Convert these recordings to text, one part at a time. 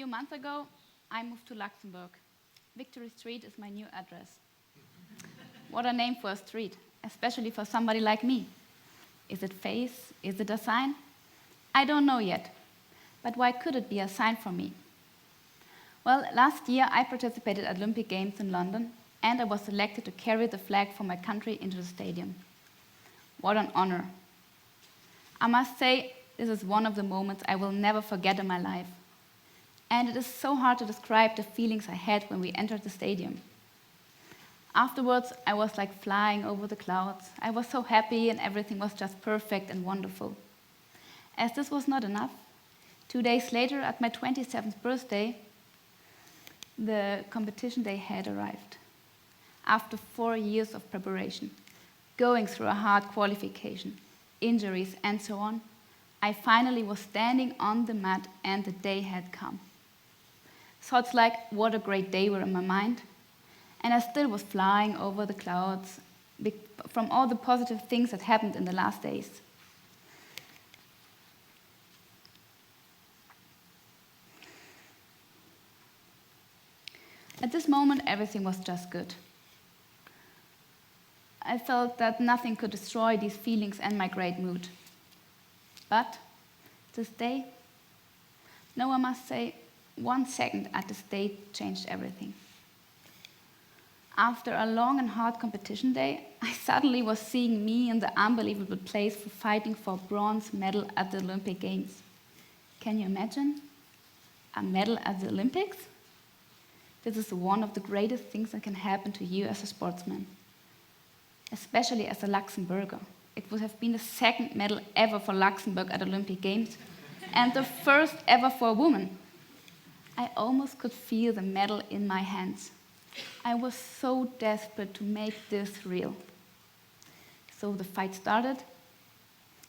few months ago, I moved to Luxembourg. Victory Street is my new address. What a name for a street, especially for somebody like me. Is it face? Is it a sign? I don't know yet. But why could it be a sign for me? Well, last year I participated at Olympic Games in London, and I was selected to carry the flag for my country into the stadium. What an honor. I must say, this is one of the moments I will never forget in my life. And it is so hard to describe the feelings I had when we entered the stadium. Afterwards, I was like flying over the clouds. I was so happy and everything was just perfect and wonderful. As this was not enough, 2 days later, at my 27th birthday, the competition day had arrived. After 4 years of preparation, going through a hard qualification, injuries and so on, I finally was standing on the mat and the day had come. Thoughts like, what a great day were in my mind. And I still was flying over the clouds from all the positive things that happened in the last days. At this moment, everything was just good. I felt that nothing could destroy these feelings and my great mood. But this day, no, I must say, 1 second at this day changed everything. After a long and hard competition day, I suddenly was seeing me in the unbelievable place for fighting for a bronze medal at the Olympic Games. Can you imagine? A medal at the Olympics? This is one of the greatest things that can happen to you as a sportsman, especially as a Luxembourger. It would have been the 2nd medal ever for Luxembourg at Olympic Games, and the 1st ever for a woman. I almost could feel the medal in my hands. I was so desperate to make this real. So the fight started,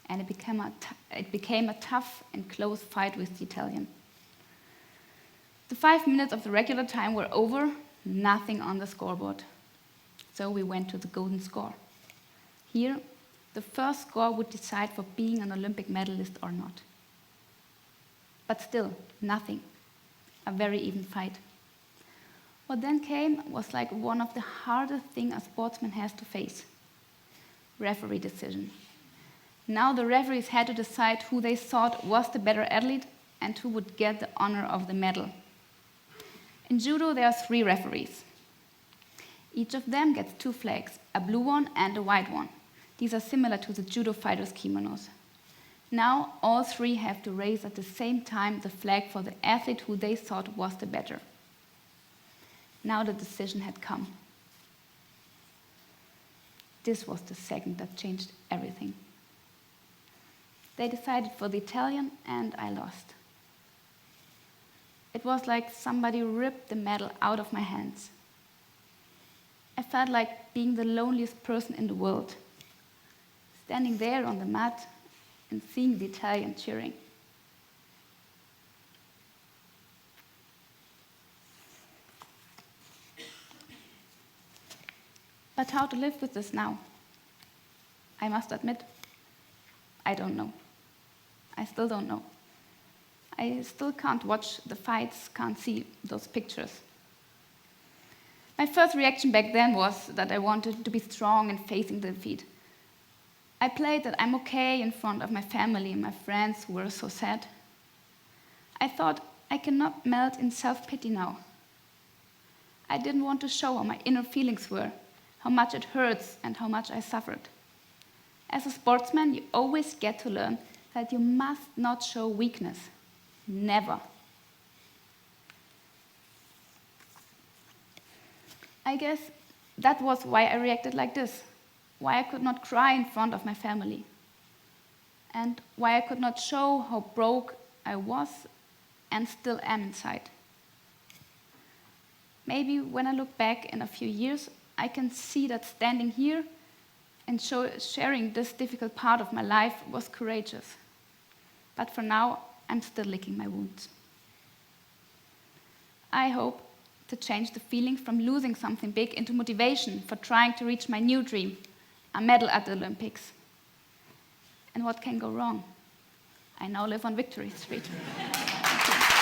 and it became a tough and close fight with the Italian. The 5 minutes of the regular time were over, nothing on the scoreboard. So we went to the golden score. Here, the first score would decide for being an Olympic medalist or not. But still, nothing. A very even fight. What then came was like one of the hardest things a sportsman has to face. Referee decision. Now the referees had to decide who they thought was the better athlete and who would get the honor of the medal. In judo, there are 3 referees. Each of them gets 2 flags, a blue one and a white one. These are similar to the judo fighters' kimonos. Now, all 3 have to raise at the same time the flag for the athlete who they thought was the better. Now the decision had come. This was the second that changed everything. They decided for the Italian, and I lost. It was like somebody ripped the medal out of my hands. I felt like being the loneliest person in the world, standing there on the mat and seeing the Italian cheering. But how to live with this now? I must admit, I don't know. I still don't know. I still can't watch the fights, can't see those pictures. My first reaction back then was that I wanted to be strong and facing the defeat. I played that I'm okay in front of my family and my friends who were so sad. I thought I cannot melt in self-pity now. I didn't want to show how my inner feelings were, how much it hurts and how much I suffered. As a sportsman, you always get to learn that you must not show weakness. Never. I guess that was why I reacted like this, why I could not cry in front of my family, and why I could not show how broke I was and still am inside. Maybe when I look back in a few years, I can see that standing here and sharing this difficult part of my life was courageous. But for now, I'm still licking my wounds. I hope to change the feelings from losing something big into motivation for trying to reach my new dream, a medal at the Olympics. And what can go wrong? I now live on Victory Street. Thank you.